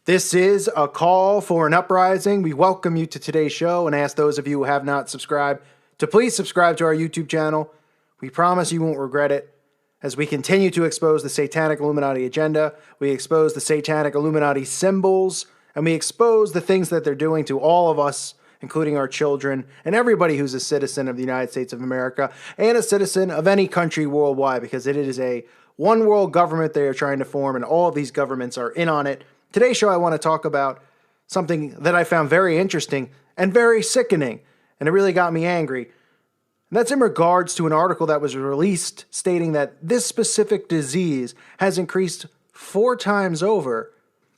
This is a call for an uprising. We welcome you to today's show and ask those of you who have not subscribed to please subscribe to our YouTube channel. We promise you won't regret it. As we continue to expose the Satanic Illuminati agenda, we expose the Satanic Illuminati symbols, and we expose the things that they're doing to all of us, including our children and everybody who's a citizen of the United States of America and a citizen of any country worldwide, because it is a one world government they are trying to form, and all of these governments are in on it. Today's show, I want to talk about something that I found very interesting and very sickening, and it really got me angry. And that's in regards to an article that was released stating that this specific disease has increased 4 times over.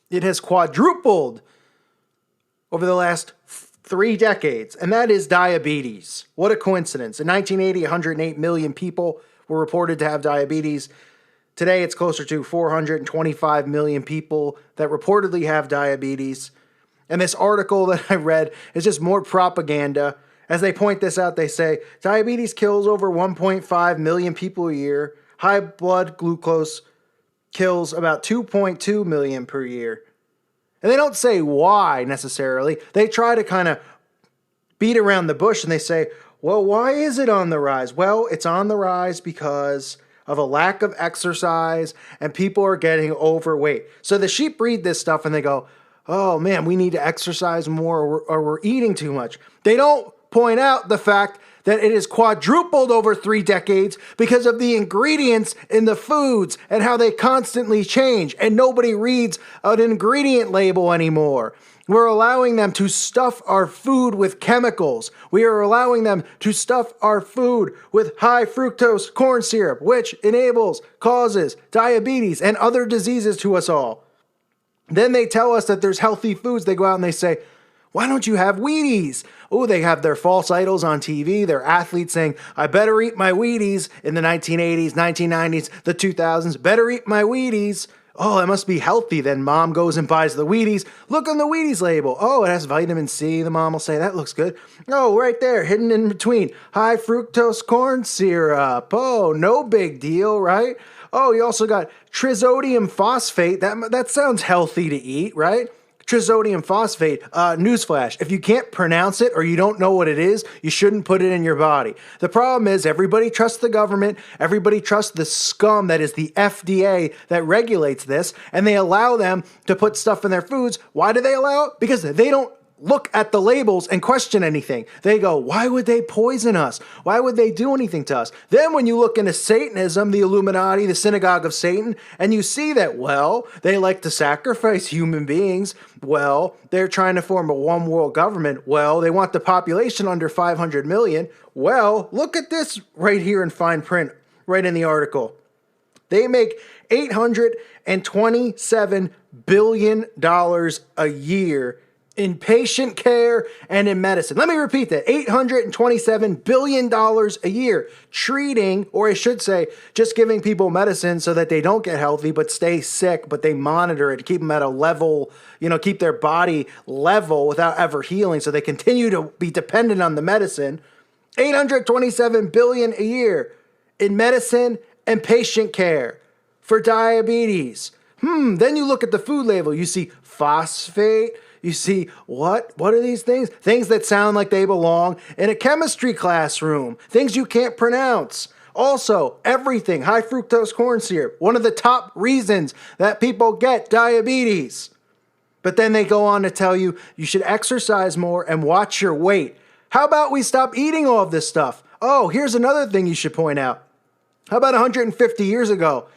It has quadrupled over the last 3 decades, and that is diabetes. What a coincidence. In 1980, 108 million people were reported to have diabetes. Today, it's closer to 425 million people that reportedly have diabetes. And this article that I read is just more propaganda. As they point this out, they say, diabetes kills over 1.5 million people a year. High blood glucose kills about 2.2 million per year. And they don't say why necessarily. They try to kind of beat around the bush and they say, well, why is it on the rise? Well, it's on the rise because of a lack of exercise, and people are getting overweight. So the sheep read this stuff and they go, oh man, we need to exercise more or we're eating too much. They don't point out the fact that it is quadrupled over 3 decades because of the ingredients in the foods and how they constantly change, and nobody reads an ingredient label anymore. We're allowing them to stuff our food with chemicals. We are allowing them to stuff our food with high fructose corn syrup, which causes diabetes and other diseases to us all. Then they tell us that there's healthy foods. They go out and they say, why don't you have Wheaties? Oh, they have their false idols on TV. They're athletes saying, I better eat my Wheaties in the 1980s, 1990s, the 2000s. Better eat my Wheaties. Oh, it must be healthy. Then mom goes and buys the Wheaties. Look on the Wheaties label. Oh, it has vitamin C. The mom will say, that looks good. Oh, right there, hidden in between. High fructose corn syrup. Oh, no big deal, right? Oh, you also got trisodium phosphate. That sounds healthy to eat, right? Trisodium phosphate, newsflash, if you can't pronounce it or you don't know what it is, you shouldn't put it in your body. The problem is everybody trusts the government, everybody trusts the scum that is the FDA that regulates this, and they allow them to put stuff in their foods. Why do they allow it? Because they don't look at the labels and question anything. They go, why would they poison us? Why would they do anything to us? Then when you look into Satanism, the Illuminati, the synagogue of Satan, and you see that, well, they like to sacrifice human beings. Well, they're trying to form a one world government. Well, they want the population under 500 million. Well, look at this right here in fine print, right in the article. They make $827 billion a year in patient care and in medicine. Let me repeat that. $827 billion a year treating, or I should say, just giving people medicine so that they don't get healthy but stay sick, but they monitor it to keep them at a level, keep their body level without ever healing so they continue to be dependent on the medicine. $827 billion a year in medicine and patient care for diabetes. Then you look at the food label, you see phosphate. You see, what are these things? Things that sound like they belong in a chemistry classroom. Things you can't pronounce. Also, everything, high fructose corn syrup, one of the top reasons that people get diabetes. But then they go on to tell you should exercise more and watch your weight. How about we stop eating all of this stuff? Oh, here's another thing you should point out. How about 150 years ago?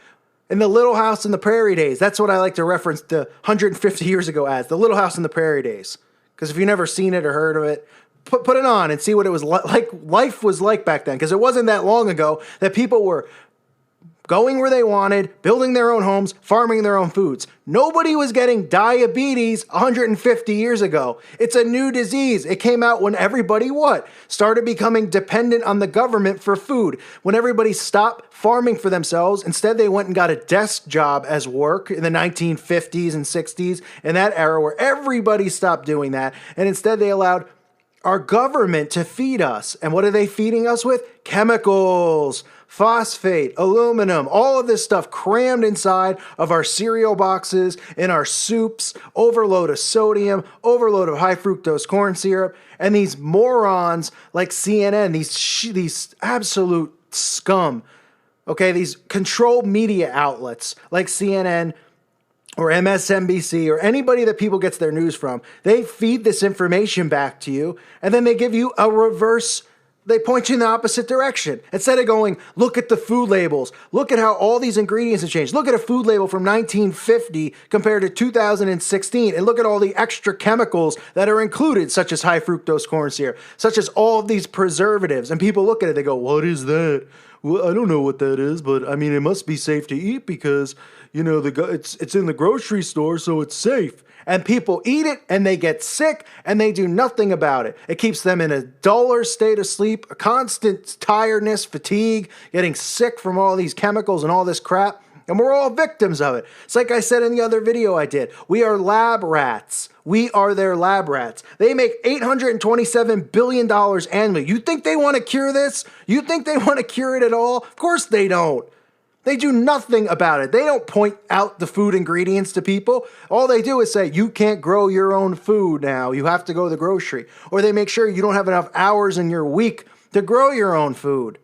In the Little House on the Prairie days. That's what I like to reference the 150 years ago as, the Little House on the Prairie days. Because if you've never seen it or heard of it, put it on and see what it was like. Life was like back then. Because it wasn't that long ago that people were going where they wanted, building their own homes, farming their own foods. Nobody was getting diabetes 150 years ago. It's a new disease. It came out when everybody started becoming dependent on the government for food. When everybody stopped farming for themselves, instead they went and got a desk job as work in the 1950s and 60s, in that era where everybody stopped doing that. And instead they allowed our government to feed us. And what are they feeding us with? Chemicals, phosphate, aluminum, all of this stuff crammed inside of our cereal boxes, in our soups, overload of sodium, overload of high fructose corn syrup, and these morons like CNN, these absolute scum, okay, these controlled media outlets like CNN or MSNBC or anybody that people gets their news from, they feed this information back to you, and then they give you a reverse. They point you in the opposite direction. Instead of going, look at the food labels. Look at how all these ingredients have changed. Look at a food label from 1950 compared to 2016. And look at all the extra chemicals that are included, such as high fructose corn syrup, such as all of these preservatives. And people look at it, they go, what is that? Well, I don't know what that is, but I mean, it must be safe to eat because, you know, it's in the grocery store, so it's safe. And people eat it and they get sick and they do nothing about it. It keeps them in a duller state of sleep, a constant tiredness, fatigue, getting sick from all these chemicals and all this crap. And we're all victims of it. It's like I said in the other video I did. We are lab rats. We are their lab rats. They make $827 billion annually. You think they want to cure this? You think they want to cure it at all? Of course they don't. They do nothing about it. They don't point out the food ingredients to people. All they do is say, you can't grow your own food now. You have to go to the grocery. Or they make sure you don't have enough hours in your week to grow your own food.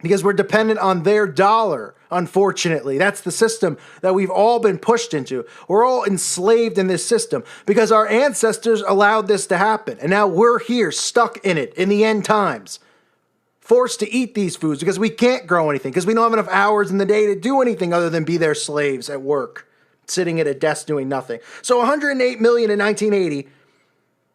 Because we're dependent on their dollar, unfortunately. That's the system that we've all been pushed into. We're all enslaved in this system because our ancestors allowed this to happen. And now we're here, stuck in it, in the end times. Forced to eat these foods because we can't grow anything, because we don't have enough hours in the day to do anything other than be their slaves at work, sitting at a desk doing nothing. So 108 million in 1980,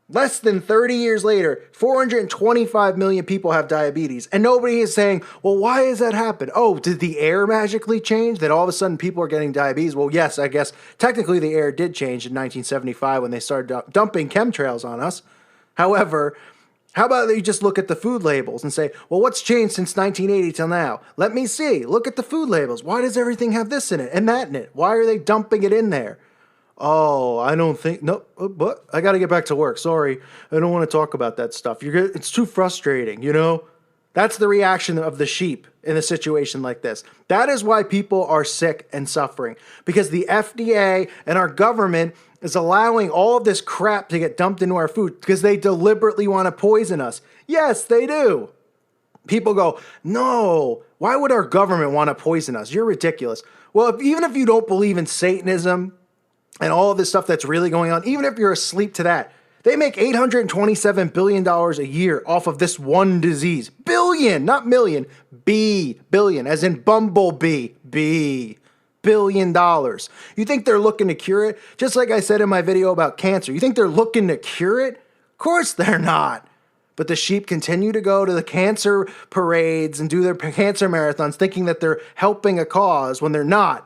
less than 30 years later, 425 million people have diabetes. And nobody is saying, well, why has that happened? Oh, did the air magically change that all of a sudden people are getting diabetes? Well, yes, I guess technically the air did change in 1975 when they started dumping chemtrails on us. However, how about you just look at the food labels and say, well, what's changed since 1980 till now? Let me see. Look at the food labels. Why does everything have this in it and that in it? Why are they dumping it in there? Oh, I don't think, no, but I got to get back to work. Sorry. I don't want to talk about that stuff. It's too frustrating, you know? That's the reaction of the sheep in a situation like this. That is why people are sick and suffering, because the FDA and our government is allowing all of this crap to get dumped into our food because they deliberately want to poison us. Yes, they do. People go, no, why would our government want to poison us? You're ridiculous. Well, even if you don't believe in Satanism and all of this stuff that's really going on, even if you're asleep to that, they make $827 billion a year off of this one disease. Billion, not million. Billion, as in bumblebee. $1 billion. You think they're looking to cure it? Just like I said in my video about cancer. You think they're looking to cure it? Of course they're not. But the sheep continue to go to the cancer parades and do their cancer marathons thinking that they're helping a cause when they're not.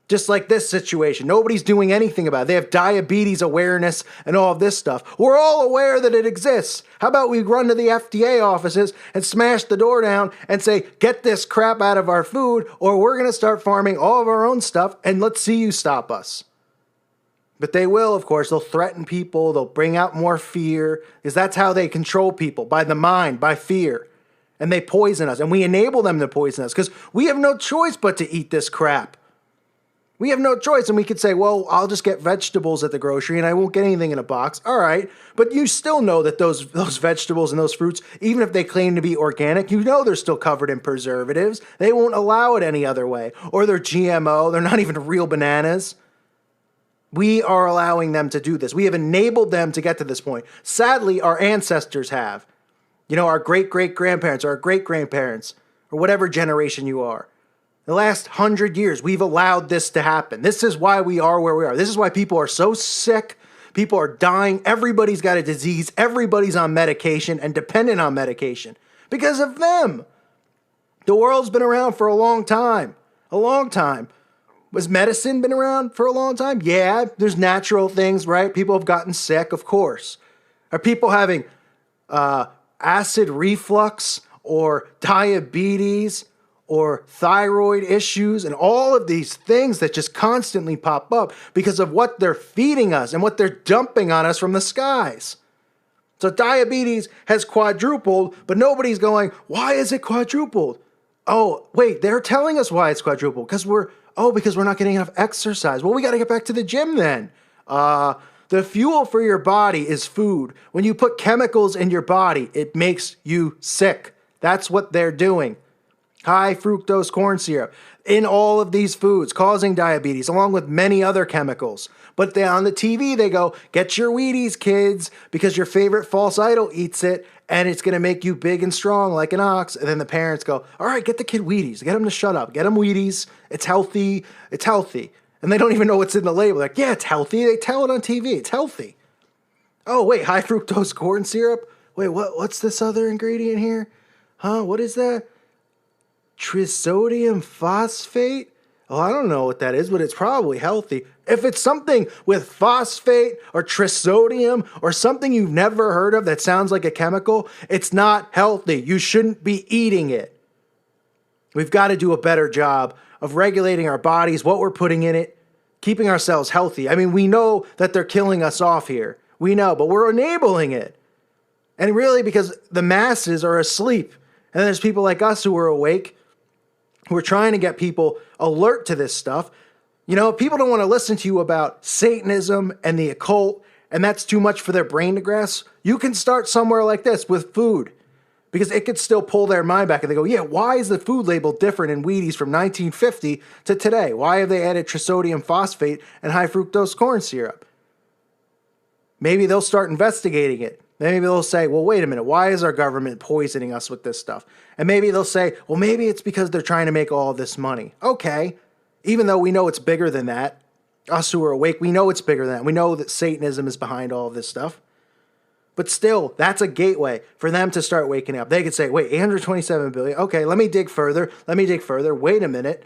Just like this situation. Nobody's doing anything about it. They have diabetes awareness and all of this stuff. We're all aware that it exists. How about we run to the FDA offices and smash the door down and say, get this crap out of our food, or we're going to start farming all of our own stuff and let's see you stop us. But they will, of course. They'll threaten people. They'll bring out more fear, because that's how they control people, by the mind, by fear. And they poison us, and we enable them to poison us because we have no choice but to eat this crap. We have no choice, and we could say, well, I'll just get vegetables at the grocery and I won't get anything in a box. All right, but you still know that those vegetables and those fruits, even if they claim to be organic, you know they're still covered in preservatives. They won't allow it any other way. Or they're GMO. They're not even real bananas. We are allowing them to do this. We have enabled them to get to this point. Sadly, our ancestors have. You know, our great-great-grandparents or our great-grandparents or whatever generation you are. The last 100 years, we've allowed this to happen. This is why we are where we are. This is why people are so sick. People are dying. Everybody's got a disease. Everybody's on medication and dependent on medication because of them. The world's been around for a long time. A long time. Was medicine been around for a long time? Yeah, there's natural things, right? People have gotten sick, of course. Are people having acid reflux or diabetes or thyroid issues and all of these things that just constantly pop up because of what they're feeding us and what they're dumping on us from the skies? So diabetes has quadrupled, but nobody's going, why is it quadrupled? Oh, wait, they're telling us why it's quadruple because because we're not getting enough exercise. Well, we got to get back to the gym then. The fuel for your body is food. When you put chemicals in your body, it makes you sick. That's what they're doing. High fructose corn syrup in all of these foods, causing diabetes, along with many other chemicals. But on the TV, they go, get your Wheaties, kids, because your favorite false idol eats it, and it's going to make you big and strong like an ox. And then the parents go, all right, get the kid Wheaties. Get him to shut up. Get him Wheaties. It's healthy. It's healthy. And they don't even know what's in the label. Like, yeah, it's healthy. They tell it on TV. It's healthy. Oh, wait, high fructose corn syrup? Wait, what's this other ingredient here? Huh? What is that? Trisodium phosphate? Oh, I don't know what that is, but it's probably healthy. If it's something with phosphate or trisodium or something you've never heard of that sounds like a chemical, it's not healthy. You shouldn't be eating it. We've got to do a better job of regulating our bodies, what we're putting in it, keeping ourselves healthy. I mean, we know that they're killing us off here. We know, but we're enabling it. And really, because the masses are asleep. And there's people like us who are awake, who are trying to get people alert to this stuff. You know, people don't want to listen to you about Satanism and the occult, and that's too much for their brain to grasp. You can start somewhere like this with food, because it could still pull their mind back and they go, yeah, why is the food label different in Wheaties from 1950 to today? Why have they added trisodium phosphate and high fructose corn syrup? Maybe they'll start investigating it. Maybe they'll say, well, wait a minute, why is our government poisoning us with this stuff? And maybe they'll say, well, maybe it's because they're trying to make all this money. Okay, even though we know it's bigger than that, us who are awake, we know it's bigger than that. We know that Satanism is behind all of this stuff. But still, that's a gateway for them to start waking up. They could say, wait, 827 billion. Okay, let me dig further. Wait a minute.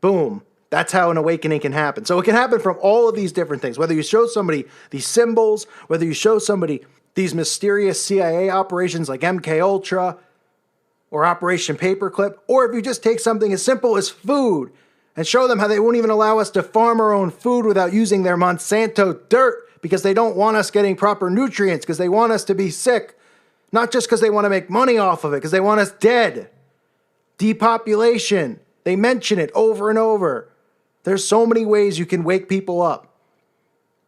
Boom. That's how an awakening can happen. So it can happen from all of these different things. Whether you show somebody these symbols, whether you show somebody these mysterious CIA operations like MK Ultra or Operation Paperclip, or if you just take something as simple as food and show them how they won't even allow us to farm our own food without using their Monsanto dirt because they don't want us getting proper nutrients, because they want us to be sick, not just because they want to make money off of it, because they want us dead. Depopulation. They mention it over and over. There's so many ways you can wake people up.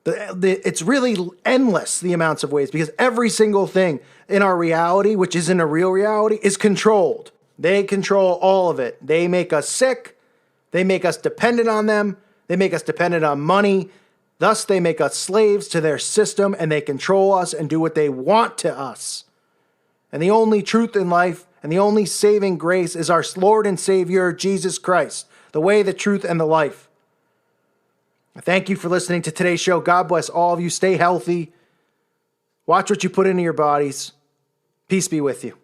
It's really endless, the amounts of ways, because every single thing in our reality, which isn't a real reality, is controlled. They control all of it. They make us sick. They make us dependent on them. They make us dependent on money. Thus, they make us slaves to their system, and they control us and do what they want to us. And the only truth in life and the only saving grace is our Lord and Savior, Jesus Christ, the way, the truth, and the life. Thank you for listening to today's show. God bless all of you. Stay healthy. Watch what you put into your bodies. Peace be with you.